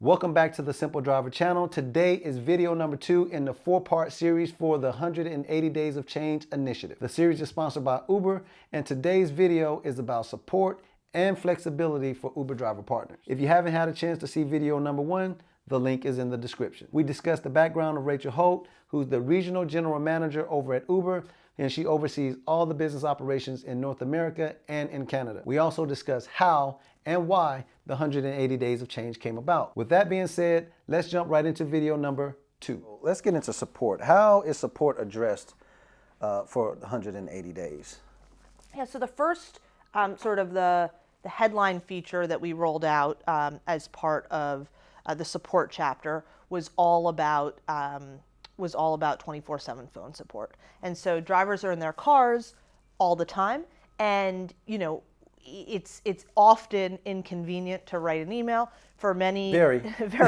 Welcome back to the Simple Driver channel. Today is video number 2 in the 4-part series for the 180 Days of Change initiative. The series is sponsored by Uber, and today's video is about support and flexibility for Uber driver partners. If you haven't had a chance to see video number 1, the link is in the description. We discussed the background of Rachel Holt, who's the regional general manager over at Uber, and she oversees all the business operations in North America and in Canada. We also discussed how and why the 180 Days of Change came about. With that being said, let's jump right into video number 2. Let's get into support. How is support addressed for the 180 days? Yeah, so the first sort of the headline feature that we rolled out as part of the support chapter was all about 24/7 phone support. And so drivers are in their cars all the time, and it's often inconvenient to write an email. For many, very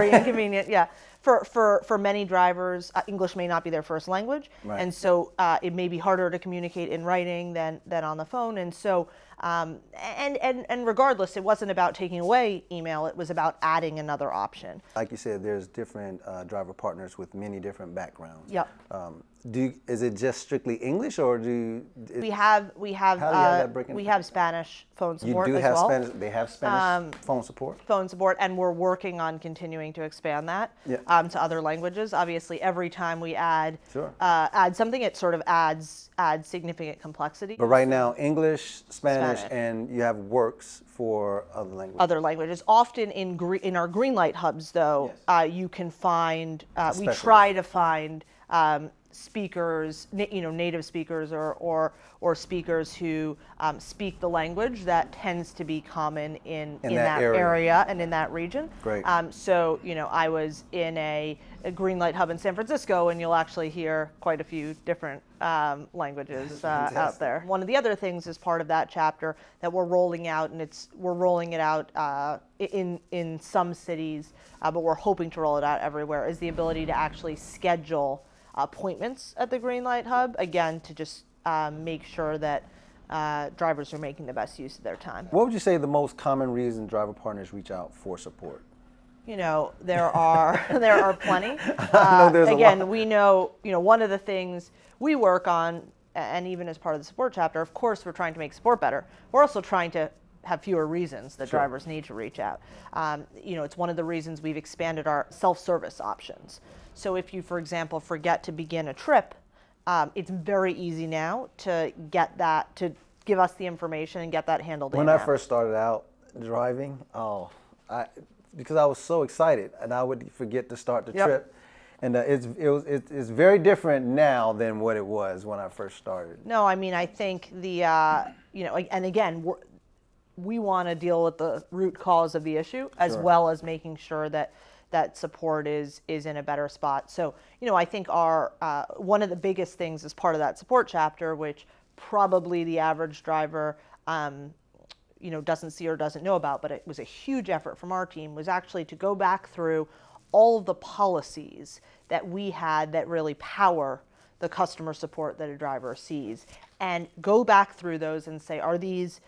inconvenient. Yeah, for many drivers, English may not be their first language, right. And so it may be harder to communicate in writing than on the phone. And so and regardless, it wasn't about taking away email; it was about adding another option. Like you said, there's different driver partners with many different backgrounds. Yep. Is it just strictly English, or we have Spanish phone support? You do as have well. Spanish. They have Spanish phone support. Phone support, and we're working on continuing to expand that to other languages. Obviously, every time we add something, it sort of adds significant complexity. But right now, English, Spanish, and you have works for other languages. Other languages. Often in our green light hubs, though, you can find. We try to find. Speakers, native speakers or speakers who speak the language that tends to be common in that area and in that region. Great. So, I was in a green light hub in San Francisco, and you'll actually hear quite a few different languages out there. One of the other things as part of that chapter that we're rolling out, and we're rolling it out in some cities, but we're hoping to roll it out everywhere, is the ability to actually schedule appointments at the green light hub, again, to just make sure that drivers are making the best use of their time. What would you say the most common reason driver partners reach out for support? There are plenty. Again, we know, one of the things we work on, and even as part of the support chapter, of course, we're trying to make support better. We're also trying to have fewer reasons that drivers need to reach out. It's one of the reasons we've expanded our self-service options. So if you, for example, forget to begin a trip, it's very easy now to get that, to give us the information and get that handled. When I first started out driving, because I was so excited, and I would forget to start the trip. And it's very different now than what it was when I first started. No, I think and again, we want to deal with the root cause of the issue, as well as making sure that support is in a better spot. So, I think one of the biggest things as part of that support chapter, which probably the average driver, doesn't see or doesn't know about, but it was a huge effort from our team, was actually to go back through all of the policies that we had that really power the customer support that a driver sees, and go back through those and say, are these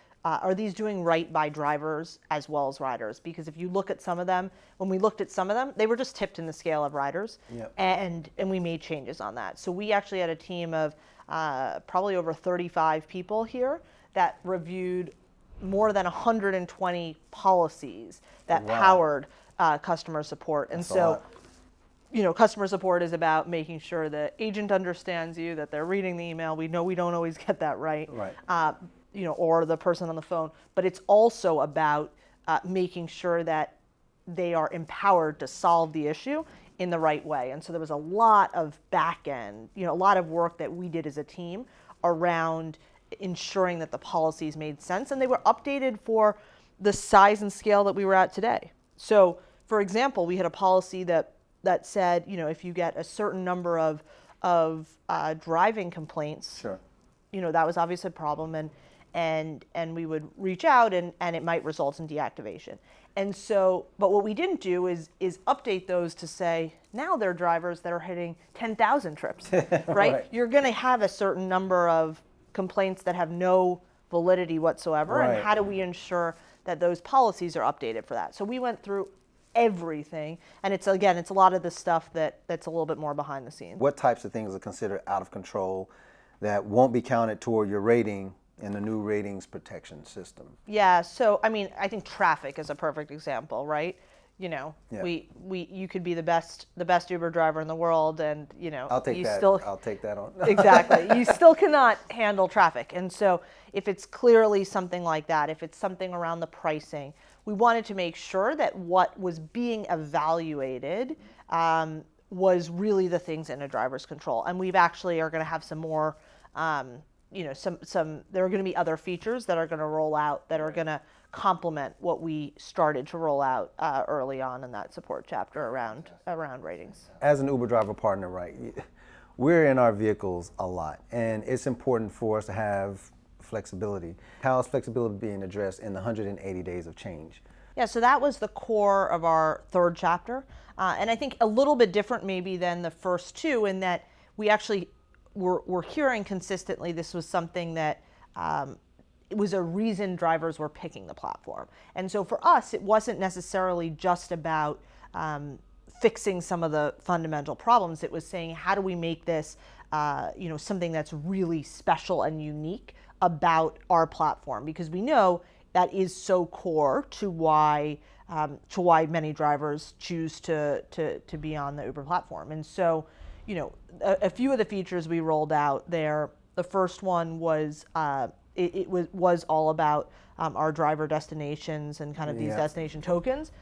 doing right by drivers as well as riders? Because if you look at some of them, when we looked at some of them, they were just tipped in the scale of riders, and we made changes on that. So we actually had a team of probably over 35 people here that reviewed more than 120 policies that powered customer support. And so, customer support is about making sure the agent understands you, that they're reading the email. We know we don't always get that right. Or the person on the phone, but it's also about making sure that they are empowered to solve the issue in the right way. And so there was a lot of back end, a lot of work that we did as a team around ensuring that the policies made sense and they were updated for the size and scale that we were at today. So, for example, we had a policy that said, if you get a certain number of driving complaints, that was obviously a problem, and we would reach out and it might result in deactivation. And so, but what we didn't do is update those to say, now they're drivers that are hitting 10,000 trips, right? You're going to have a certain number of complaints that have no validity whatsoever, and how do we ensure that those policies are updated for that? So we went through everything. And it's a lot of the stuff that's a little bit more behind the scenes. What types of things are considered out of control that won't be counted toward your rating in the new ratings protection system? Yeah, so I mean, I think traffic is a perfect example, right? You know, Yeah. you could be the best Uber driver in the world, and you know, I'll take you that. still I'll take that on. exactly. You still cannot handle traffic. And so if it's clearly something like that, if it's something around the pricing, we wanted to make sure that what was being evaluated was really the things in a driver's control. And we've actually are going to have some more, you know, there are going to be other features that are going to roll out that are going to complement what we started to roll out early on in that support chapter around ratings. As an Uber driver partner, right, we're in our vehicles a lot, and it's important for us to have flexibility. How is flexibility being addressed in the 180 days of change? Yeah, so that was the core of our third chapter, and I think a little bit different maybe than the first two in that we actually were hearing consistently this was something that it was a reason drivers were picking the platform. And so for us, it wasn't necessarily just about fixing some of the fundamental problems. It was saying, how do we make this you know, something that's really special and unique about our platform? Because we know that is so core to why many drivers choose to be on the Uber platform. And so, you know, a few of the features we rolled out there, the first one was it was all about our driver destinations and kind of these destination tokens.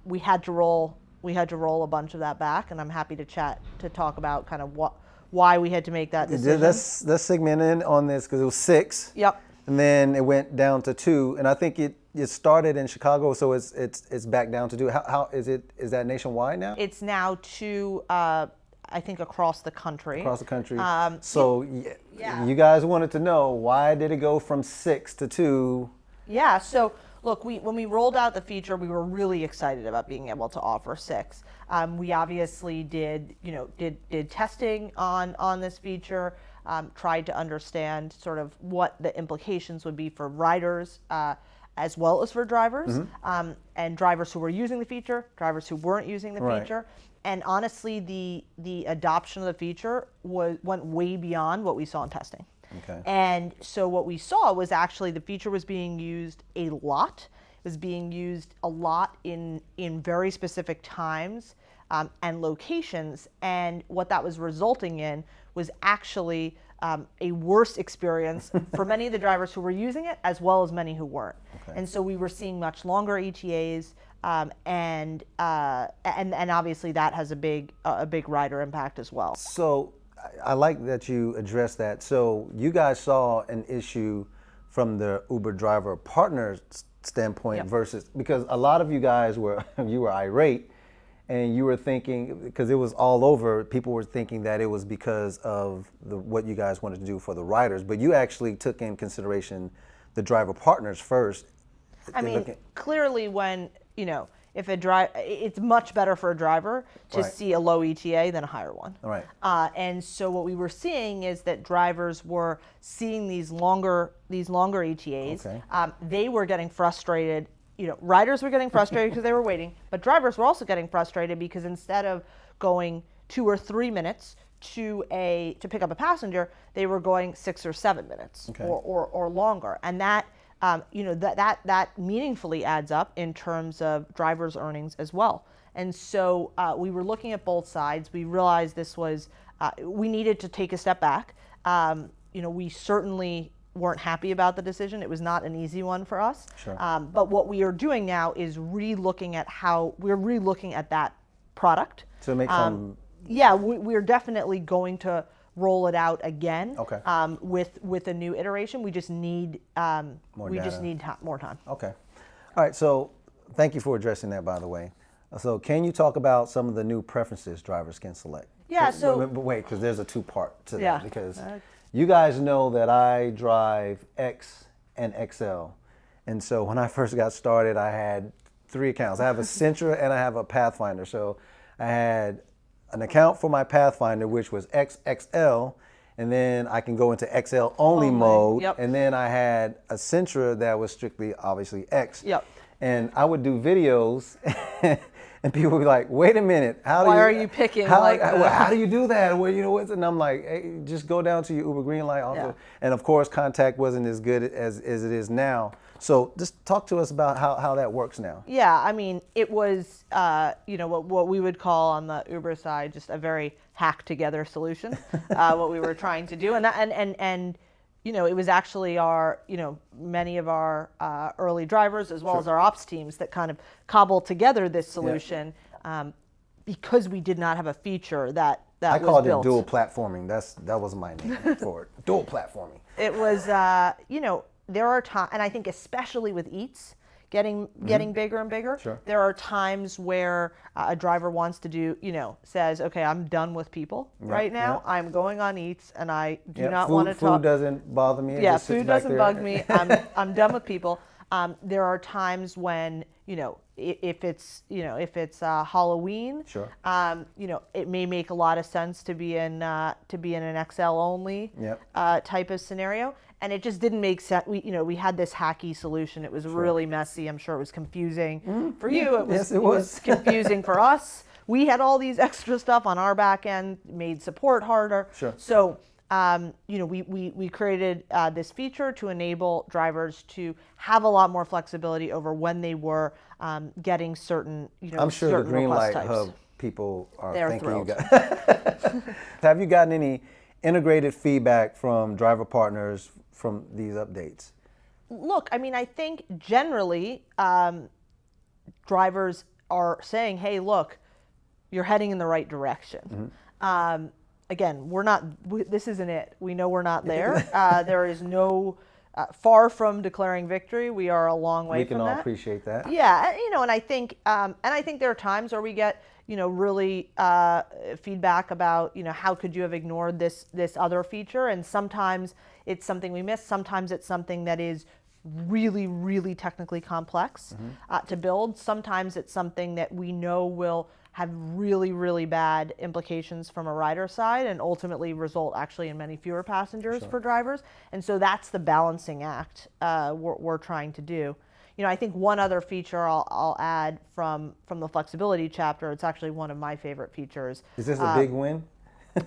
We had to roll a bunch of that back, and I'm happy to talk about kind of why we had to make that decision. Let's segment in on this because it was 6. Yep. And then it went down to 2, and I think it started in Chicago, so it's back down to 2. How is it? Is that nationwide now? It's now 2. I think across the country. Across the country. Yeah. You guys wanted to know, why did it go from 6 to 2? Yeah, so look, when we rolled out the feature, we were really excited about being able to offer 6. We obviously did testing on this feature, tried to understand sort of what the implications would be for riders as well as for drivers, and drivers who were using the feature, drivers who weren't using the feature. And honestly, the adoption of the feature went way beyond what we saw in testing. Okay. And so what we saw was actually the feature was being used a lot. It was being used a lot in very specific times and locations. And what that was resulting in was actually a worse experience for many of the drivers who were using it, as well as many who weren't. Okay. And so we were seeing much longer ETAs. And obviously that has a big rider impact as well. So I like that you addressed that. So you guys saw an issue from the Uber driver partner standpoint versus, because a lot of you guys were irate, and you were thinking, because it was all over, people were thinking that it was because of what you guys wanted to do for the riders, but you actually took in consideration the driver partners first. I mean, clearly when, you know, it's much better for a driver to see a low ETA than a higher one. Right. And so what we were seeing is that drivers were seeing these longer ETAs. Okay. They were getting frustrated. You know, riders were getting frustrated because they were waiting, but drivers were also getting frustrated because instead of going 2 or 3 minutes to pick up a passenger, they were going 6 or 7 minutes or longer, and that. You know, that meaningfully adds up in terms of drivers' earnings as well. And so we were looking at both sides. We realized this was, we needed to take a step back. You know, we certainly weren't happy about the decision. It was not an easy one for us. Sure. But what we are doing now is re-looking at that product. To make some... Yeah, we're definitely going to roll it out again. Okay. With a new iteration. We just need more time. Okay. All right. So thank you for addressing that, by the way. So can you talk about some of the new preferences drivers can select? Yeah. So wait, because there's a 2-part to that. Because you guys know that I drive X and XL, and so when I first got started, I had 3 accounts. I have a Sentra and I have a Pathfinder. So I had an account for my Pathfinder, which was XXL, and then I can go into XL only mode. Yep. And then I had a Sentra that was strictly, obviously, X. Yep. And I would do videos, And people will be like, wait a minute, Why are you picking how, like how do you do that? Well, you know what's, and I'm like, hey, just go down to your Uber green light officer. Yeah. And of course, contact wasn't as good as it is now. So just talk to us about how that works now. Yeah, I mean, it was, you know, what we would call on the Uber side just a very hacked together solution, what we were trying to do. And you know, it was actually our, you know, many of our early drivers as well as our ops teams that kind of cobbled together this solution because we did not have a feature that I was called built. it dual platforming. That was my name for it. Dual platforming. It was, you know, there are times, and I think especially with Eats getting bigger and bigger, Sure. there are times where a driver wants to do, you know, says, okay, I'm done with people right now. I'm going on Eats, and I do not want to talk. Food doesn't bother me. It Yeah, just sits food back doesn't there. bug me. I'm done with people. There are times when, you know, if it's Halloween, Sure. you know, it may make a lot of sense to be in an XL only type of scenario, and it just didn't make sense. We had this hacky solution. It was really messy. I'm sure it was confusing for you. It was confusing for us. We had all these extra stuff on our back end, made support harder. Sure. So you know, we created this feature to enable drivers to have a lot more flexibility over when they were getting certain, you know, I'm sure certain the Green request Light types. Hub people are They're thinking you thrilled. got. Have you gotten any integrated feedback from driver partners from these updates? Look, I mean, I think generally drivers are saying, hey, look, you're heading in the right direction. Again, this isn't it. We know we're not there. There is no, far from declaring victory. We are a long way from that. We can all appreciate that. Yeah, you know, and I think there are times where we get, you know, really feedback about, you know, how could you have ignored this other feature? And sometimes it's something we miss. Sometimes it's something that is really, really technically complex to build. Sometimes it's something that we know will have really, really bad implications from a rider side and ultimately result actually in many fewer passengers for drivers. And so that's the balancing act we're trying to do. You know, I think one other feature I'll add from the flexibility chapter, it's actually one of my favorite features. Is this a big win?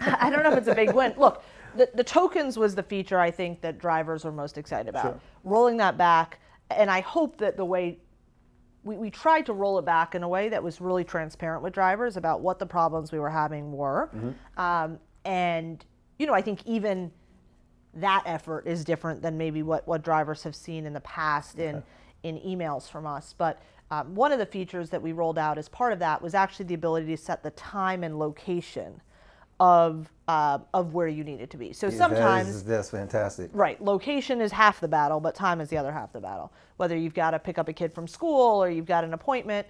I don't know if it's a big win. Look, the tokens was the feature I think that drivers were most excited about. Sure. Rolling that back, and I hope that the way we tried to roll it back in a way that was really transparent with drivers about what the problems we were having were. And, you know, I think even that effort is different than maybe what drivers have seen in the past in emails from us. But one of the features that we rolled out as part of that was actually the ability to set the time and location of where you need it to be. So sometimes that's fantastic. Right, location is half the battle, but time is the other half the battle. Whether you've got to pick up a kid from school or you've got an appointment,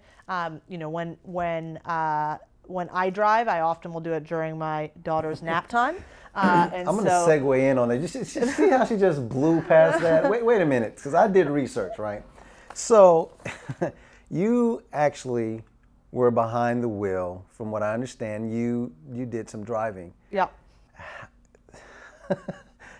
you know, when I drive, I often will do it during my daughter's nap time. And I'm going to segue in on it. You see how she just blew past that? Wait a minute, because I did research, right? So you actually were behind the wheel. From what I understand, you did some driving. Yeah.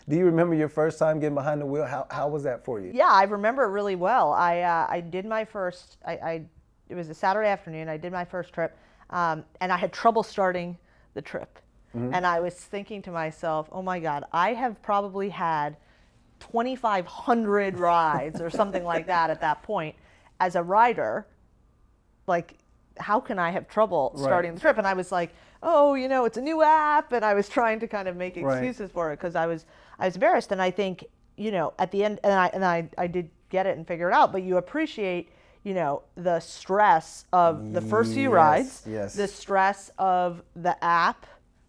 Do you remember your first time getting behind the wheel? How was that for you? Yeah, I remember it really well. I did my first, it was a Saturday afternoon, I did my first trip, and I had trouble starting the trip. And I was thinking to myself, oh my God, I have probably had 2,500 rides or something like that at that point. As a rider, like, how can I have trouble starting the trip? And I was like, oh, you know, it's a new app. And I was trying to kind of make excuses for it because I was embarrassed. And I think, you know, at the end, and I did get it and figure it out, but you appreciate, you know, the stress of the first few rides, the stress of the app,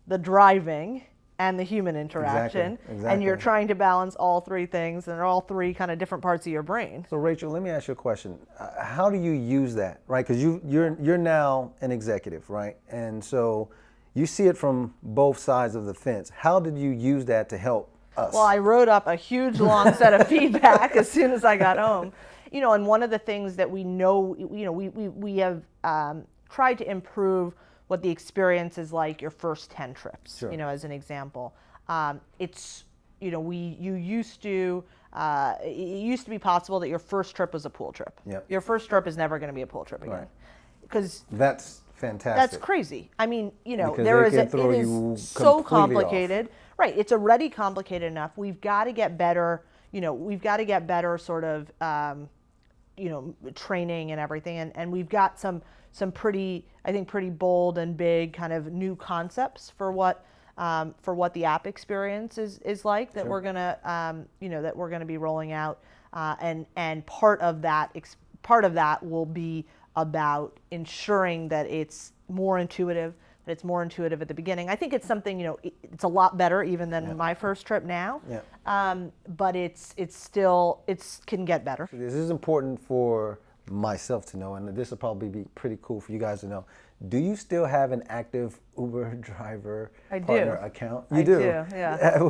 the driving, and the human interaction. Exactly. And you're trying to balance all three things, and they're all three kind of different parts of your brain. So Rachel, let me ask you a question. How do you use that, right? Because you're now an executive, right? And so you see it from both sides of the fence. How did you use that to help us? Well, I wrote up a huge long set of feedback as soon as I got home. You know, and one of the things that we know, you know, we have tried to improve what the experience is like your first 10 trips, you know, as an example. It's, you know, it used to be possible that your first trip was a pool trip. Your first trip is never going to be a pool trip again. because That's fantastic. that's crazy. I mean, Because there they is can throw it you is so completely off. complicated. Right. It's already complicated enough. We've got to get better. We've got to get better sort of training and everything. And we've got some pretty, I think, pretty bold and big kind of new concepts for what the app experience is like that we're gonna that we're gonna be rolling out. And part of that will be about ensuring that it's more intuitive, at the beginning. I think it's something, it's a lot better even than my first trip now. Yeah. But it's still, can get better. This is important for myself to know, and this will probably be pretty cool for you guys to know. Do you still have an active Uber driver partner account? You do? Yeah.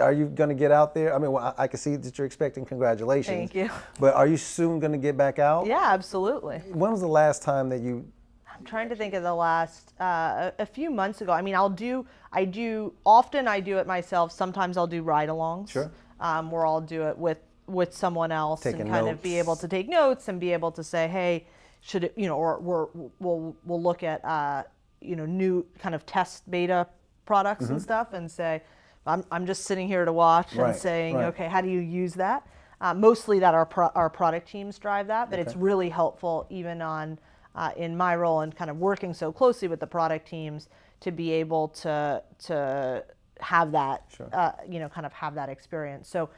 Are you going to get out there? I mean, I can see that you're expecting. Congratulations. Thank you. But are you soon going to get back out? Yeah, absolutely. When was the last time that you... I'm trying to think of the last, a few months ago. I mean, often I do it myself. Sometimes I'll do ride-alongs. Sure. Where I'll do it with someone else Taking and kind notes. of be able to take notes and be able to say, hey, should it, or we'll look at, new kind of test beta products and stuff and say, I'm just sitting here to watch and saying, okay, how do you use that? Mostly that our product teams drive that, but it's really helpful even in my role and kind of working so closely with the product teams to be able to have that, kind of have that experience. So,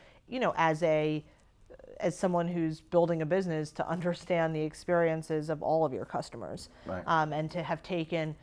as someone who's building a business, to understand the experiences of all of your customers, and to have taken,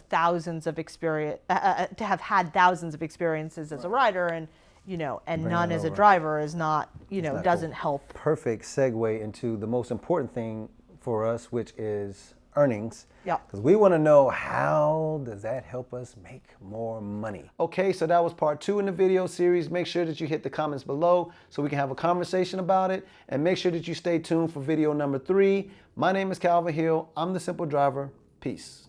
thousands of experience, to have had thousands of experiences as a rider, and none as a driver is not, doesn't help. Perfect segue into the most important thing for us, which is earnings. Yeah. Because we want to know, how does that help us make more money? Okay, so that was part 2 in the video series. Make sure that you hit the comments below so we can have a conversation about it. And make sure that you stay tuned for video number 3. My name is Calvin Hill. I'm the Simple Driver. Peace.